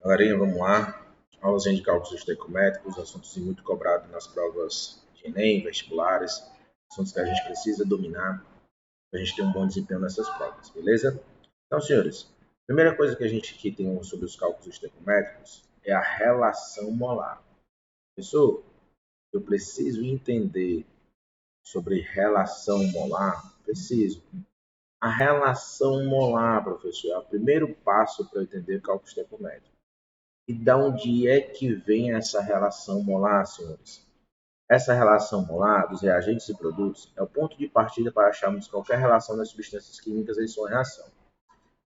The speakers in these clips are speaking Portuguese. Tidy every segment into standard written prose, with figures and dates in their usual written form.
Galerinha, vamos lá. Aulazinha de cálculos estequiométricos, assuntos muito cobrados nas provas de Enem, vestibulares, assuntos que a gente precisa dominar para a gente ter um bom desempenho nessas provas, beleza? Então, senhores, a primeira coisa que a gente aqui tem sobre os cálculos estequiométricos é a relação molar. Professor, eu preciso entender sobre relação molar? Preciso. A relação molar, professor, é o primeiro passo para eu entender cálculo estequiométrico. E de onde é que vem essa relação molar, senhores? Essa relação molar dos reagentes e produtos é o ponto de partida para acharmos qualquer relação das substâncias químicas em sua reação.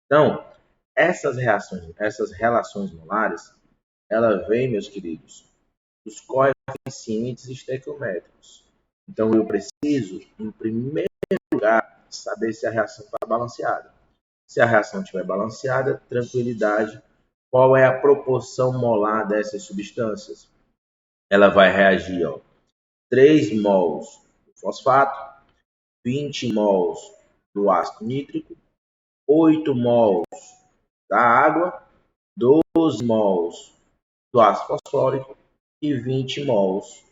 Então, essas relações molares, ela vem, meus queridos, dos coeficientes estequiométricos. Então, eu preciso, em primeiro lugar, saber se a reação está balanceada. Se a reação estiver balanceada, tranquilidade. Qual é a proporção molar dessas substâncias? Ela vai reagir, 3 mols do fosfato, 20 mols do ácido nítrico, 8 mols da água, 12 mols do ácido fosfórico e 20 mols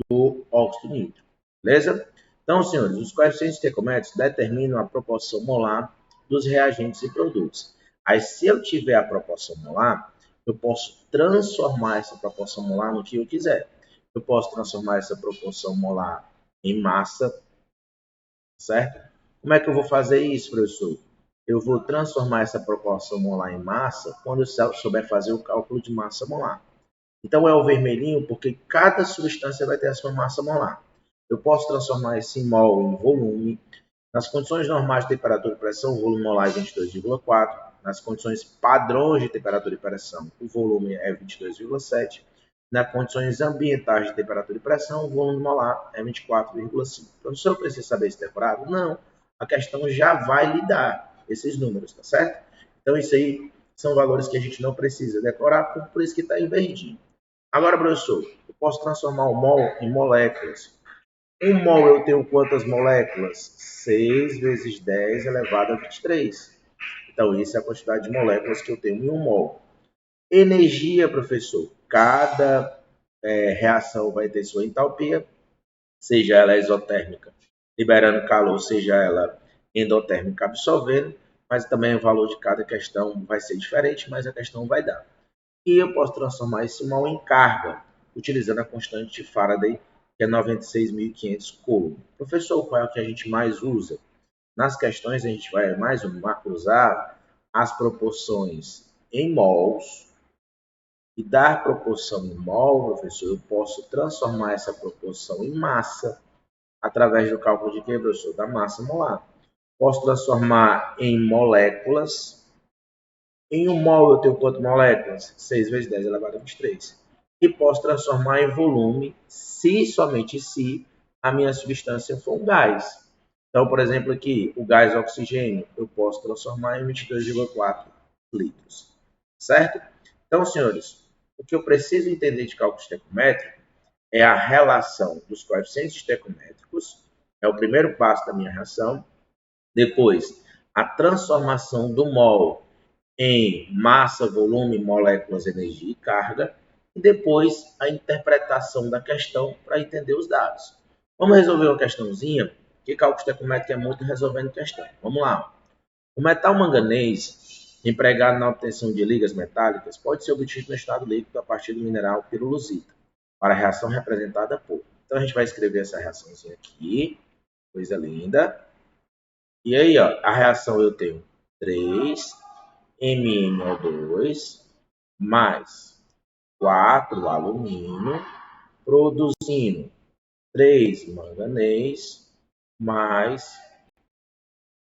do óxido nítrico. Beleza? Então, senhores, os coeficientes estequiométricos determinam a proporção molar dos reagentes e produtos. Aí, se eu tiver a proporção molar, eu posso transformar essa proporção molar no que eu quiser. Eu posso transformar essa proporção molar em massa, certo? Como é que eu vou fazer isso, professor? Eu vou transformar essa proporção molar em massa quando eu souber fazer o cálculo de massa molar. Então, é o vermelhinho porque cada substância vai ter a sua massa molar. Eu posso transformar esse mol em volume. Nas condições normais de temperatura e pressão, o volume molar é 22,4. Nas condições padrões de temperatura e pressão, o volume é 22,7. Nas condições ambientais de temperatura e pressão, o volume molar é 24,5. Professor, eu preciso saber isso decorado? Não. A questão já vai lhe dar esses números, tá certo? Então, isso aí são valores que a gente não precisa decorar, por isso que está em verdinho. Agora, professor, eu posso transformar o mol em moléculas. Um mol eu tenho quantas moléculas? 6 vezes 10 elevado a 23. Então, essa é a quantidade de moléculas que eu tenho em um mol. Energia, professor. Cada reação vai ter sua entalpia, seja ela exotérmica, liberando calor, seja ela endotérmica, absorvendo, mas também o valor de cada questão vai ser diferente, mas a questão vai dar. E eu posso transformar esse mol em carga, utilizando a constante de Faraday, que é 96.500 Coulomb. Professor, qual é o que a gente mais usa? Nas questões, a gente vai mais usar as proporções em mols. E dar proporção em mol, professor, eu posso transformar essa proporção em massa, através do cálculo de quê, professor? Da massa molar. Posso transformar em moléculas. Em um mol eu tenho quantas moléculas? 6 vezes 10 elevado a 23. E posso transformar em volume, se somente se a minha substância for um gás. Então, por exemplo, aqui, o gás oxigênio, eu posso transformar em 22,4 litros. Certo? Então, senhores, o que eu preciso entender de cálculo estequiométrico é a relação dos coeficientes estequiométricos, é o primeiro passo da minha reação. Depois, a transformação do mol em massa, volume, moléculas, energia e carga. E depois, a interpretação da questão para entender os dados. Vamos resolver uma questãozinha, que cálculo estequiométrico é muito resolvendo questão. Vamos lá. O metal manganês, empregado na obtenção de ligas metálicas, pode ser obtido no estado líquido a partir do mineral pirulusita, para a reação representada por. Então, a gente vai escrever essa reaçãozinha aqui, coisa linda. E aí, a reação eu tenho 3 MnO2 mais 4 alumínio, produzindo 3 manganês mais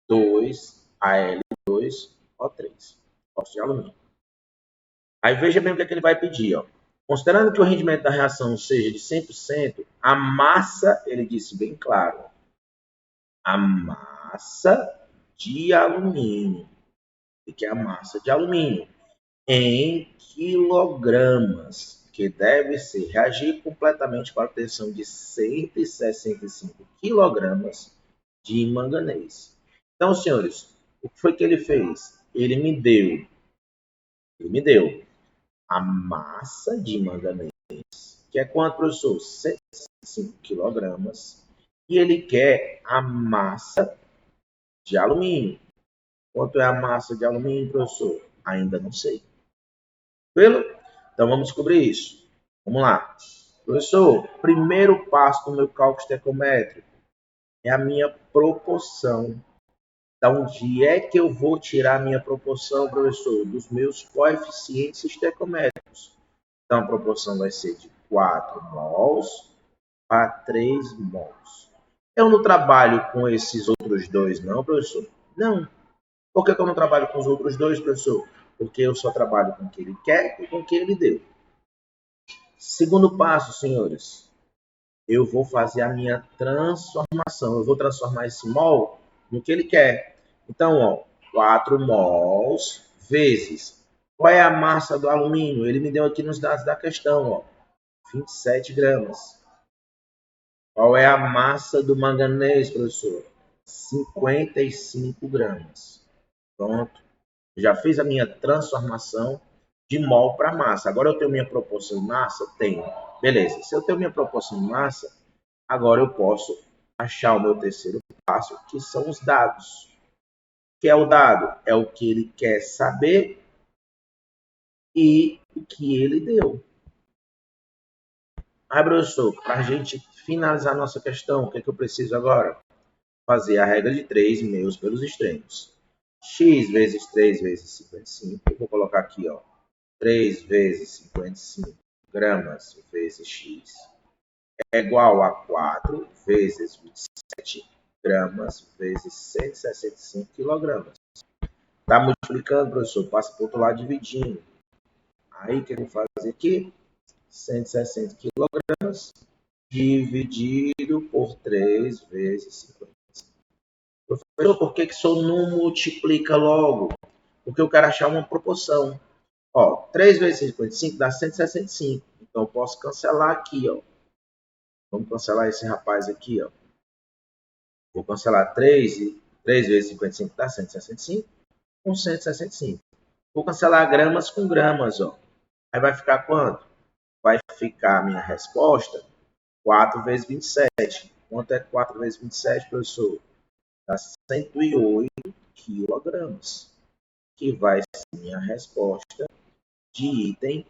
2 Al2O3, óxido de alumínio. Aí veja bem o que, é que ele vai pedir. Considerando que o rendimento da reação seja de 100%, a massa, ele disse bem claro, a massa de alumínio, que é a massa de alumínio, em quilogramas, que deve ser reagir completamente para a obtenção de 165 quilogramas de manganês. Então, senhores, o que foi que ele fez? Ele me deu a massa de manganês, que é quanto, professor? 105 quilogramas. E ele quer a massa de alumínio. Quanto é a massa de alumínio, professor? Ainda não sei. Tranquilo? Então vamos descobrir isso. Vamos lá. Professor, primeiro passo do meu cálculo estequiométrico é a minha proporção. Então, onde é que eu vou tirar a minha proporção, professor? Dos meus coeficientes estequiométricos. Então, a proporção vai ser de 4 mols para 3 mols. Eu não trabalho com esses outros dois, não, professor? Não. Por que eu não trabalho com os outros dois, professor? Porque eu só trabalho com o que ele quer e com o que ele deu. Segundo passo, senhores. Eu vou fazer a minha transformação. Eu vou transformar esse mol no que ele quer. Então, ó, 4 mols vezes. Qual é a massa do alumínio? Ele me deu aqui nos dados da questão, ó, 27 gramas. Qual é a massa do manganês, professor? 55 gramas. Pronto. Já fiz a minha transformação de mol para massa. Agora eu tenho minha proporção de massa? Tenho. Beleza. Se eu tenho minha proporção de massa, agora eu posso achar o meu terceiro passo, que são os dados. O que é o dado? É o que ele quer saber e o que ele deu. Aí, professor, para a gente finalizar a nossa questão, o que é que eu preciso agora? Fazer a regra de 3 meus pelos extremos. X vezes 3 vezes 55. Eu vou colocar aqui, ó, 3 vezes 55 gramas vezes X é igual a 4 vezes 27 gramas vezes 165 quilogramas. Está multiplicando, professor? Passa para o outro lado dividindo. Aí, o que eu vou fazer aqui? 160 quilogramas dividido por 3 vezes 50. Professor, por que isso não multiplica logo? Porque eu quero achar uma proporção. Ó, 3 vezes 55 dá 165. Então, eu posso cancelar aqui, ó. Vamos cancelar esse rapaz aqui, ó. Vou cancelar 3 vezes 55 dá 165 com 165. Vou cancelar gramas com gramas, ó. Aí vai ficar quanto? Vai ficar a minha resposta 4 vezes 27. Quanto é 4 vezes 27, professor? Dá 108 quilogramas, que vai ser a minha resposta de item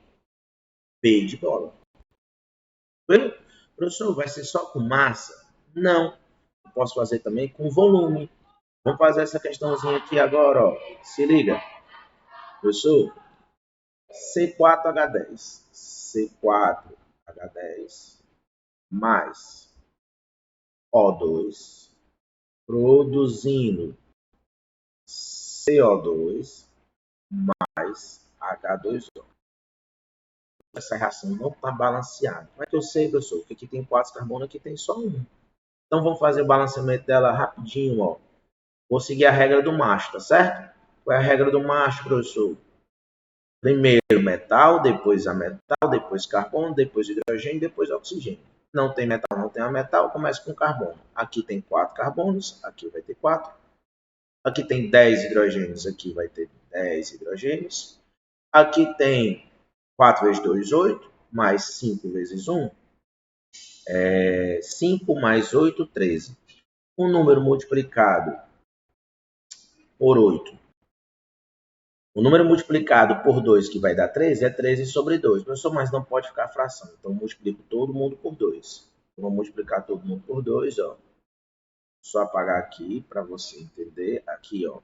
B de bola. Viu? Professor, vai ser só com massa? Não. Eu posso fazer também com volume. Vamos fazer essa questãozinha aqui agora, ó. Se liga. Professor, C4H10. C4H10 mais O2 produzindo CO2 mais H2O. Essa reação não está balanceada. Como é que eu sei, professor? Que aqui tem 4 carbonos, aqui tem só um. Então vamos fazer o balanceamento dela rapidinho, ó. Vou seguir a regra do macho, tá certo? Qual é a regra do macho, professor? Primeiro metal, depois ametal, depois carbono, depois hidrogênio, depois oxigênio. Não tem metal, não tem ametal, começa com carbono. Aqui tem 4 carbonos, aqui vai ter 4. Aqui tem 10 hidrogênios, aqui vai ter 10 hidrogênios. Aqui tem 4 vezes 2, 8, mais 5 vezes 1, 5 mais 8, 13. Um número multiplicado por 8. O número multiplicado por 2, que vai dar 13, é 13 sobre 2. Professor, mas não pode ficar fração. Então, eu multiplico todo mundo por 2. Eu vou multiplicar todo mundo por 2, ó. Só apagar aqui para você entender. Aqui, ó.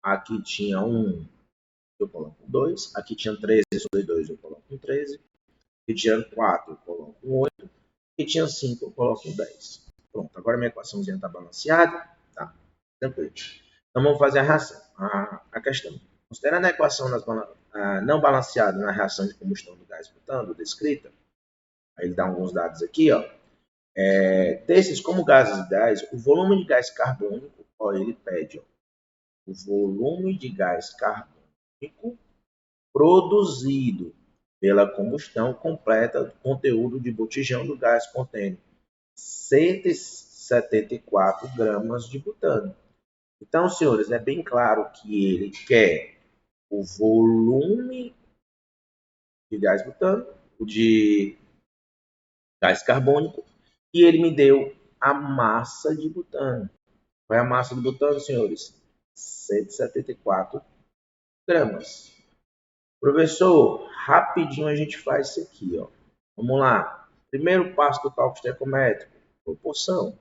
Aqui tinha 1, eu coloco 2. Aqui tinha 13 sobre 2, eu coloco 13. Aqui tinha 4, eu coloco 8. Aqui tinha 5, eu coloco 10. Pronto, agora minha equaçãozinha está balanceada. Tá, tranquilo. Então vamos fazer a questão. Considerando a equação não balanceada na reação de combustão do gás butano, descrita, aí ele dá alguns dados aqui, ó. Desses como gases ideais, o volume de gás carbônico, ó, ele pede, ó, o volume de gás carbônico produzido pela combustão completa do conteúdo de botijão do gás contendo 174 gramas de butano. Então, senhores, é bem claro que ele quer o volume de gás butano, de gás carbônico, e ele me deu a massa de butano. Qual é a massa do butano, senhores? 174 gramas. Professor, rapidinho a gente faz isso aqui, ó. Vamos lá. Primeiro passo do cálculo estequiométrico, proporção.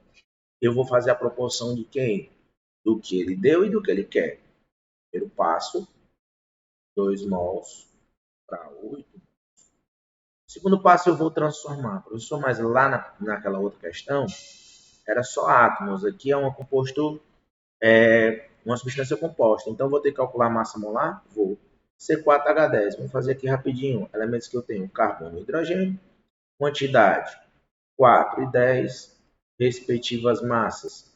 Eu vou fazer a proporção de quem? Do que ele deu e do que ele quer. Primeiro passo, 2 mols para 8. Segundo passo, eu vou transformar. Professor, mas lá naquela outra questão, era só átomos. Aqui é um composto, uma substância composta. Então, vou ter que calcular a massa molar? Vou. C4H10. Vamos fazer aqui rapidinho. Elementos que eu tenho: carbono e hidrogênio. Quantidade: 4 e 10. Respectivas massas: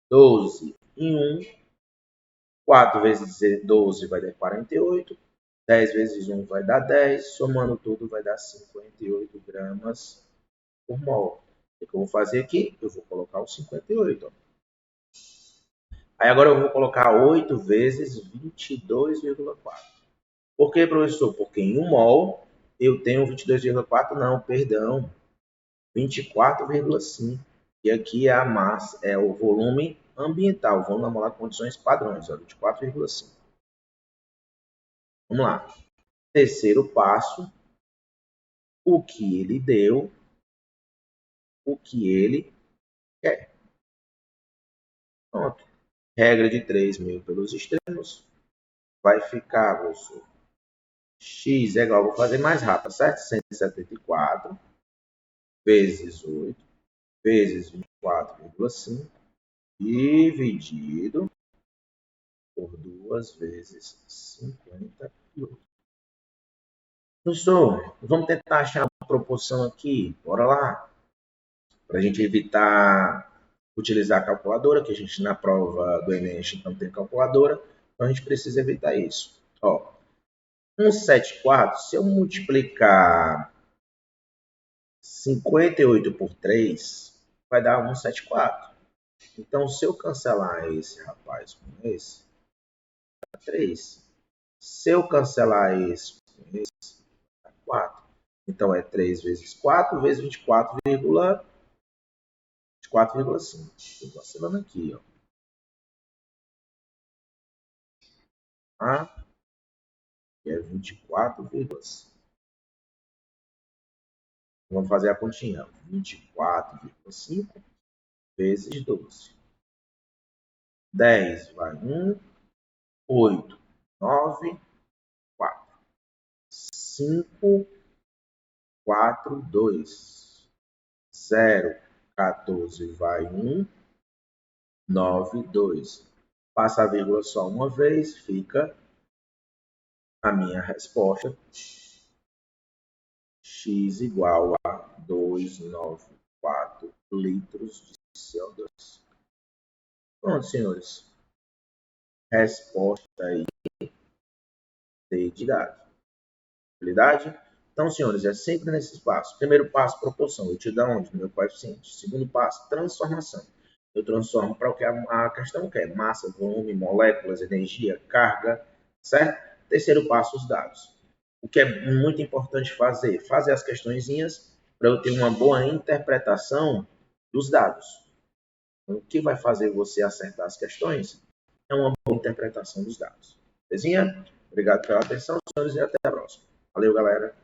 12 e 1. 4 vezes 12 vai dar 48. 10 vezes 1 vai dar 10. Somando tudo vai dar 58 gramas por mol. O que eu vou fazer aqui? Eu vou colocar o 58. Ó. Aí agora eu vou colocar 8 vezes 22,4. Por que, professor? Porque em 1 mol eu tenho 22,4, não, perdão, 24,5. E aqui é a massa, é o volume ambiental, vamos namorar condições padrões, 24,5. Vamos lá. Terceiro passo, o que ele deu, o que ele quer. Pronto. Regra de 3.000 pelos extremos. Vai ficar, professor, x é igual, vou fazer mais rápido, certo? 174 vezes 8 vezes 24,5 dividido por 2 vezes 58. Professor, vamos tentar achar uma proporção aqui, bora lá, para a gente evitar utilizar a calculadora, que a gente na prova do Enem a gente não tem calculadora, então a gente precisa evitar isso. Ó, 174, se eu multiplicar 58 por 3, vai dar 174. Então, se eu cancelar esse rapaz com esse, dá 3. Se eu cancelar esse com esse, dá 4. Então, é 3 vezes 4 vezes 24,5. Estou cancelando aqui, ó. Ah, que é 24,5. Vamos fazer a continha. 24,5 vezes 12. 10 vai 1, 8, 9, 4. 5, 4, 2. 0, 14 vai 1, 9, 2. Passa a vírgula só uma vez, fica a minha resposta. X igual a 294 litros de CO2. Pronto, senhores. Resposta aí de dado. Habilidade? Então, senhores, é sempre nesses passos. Primeiro passo, proporção. Eu te dou onde? No meu coeficiente. Segundo passo, transformação. Eu transformo para o que a questão quer. Massa, volume, moléculas, energia, carga, certo? Terceiro passo, os dados. O que é muito importante fazer? Fazer as questõezinhas para eu ter uma boa interpretação dos dados. Então, o que vai fazer você acertar as questões é uma boa interpretação dos dados. Belezinha? Obrigado pela atenção, senhores, e até a próxima. Valeu, galera.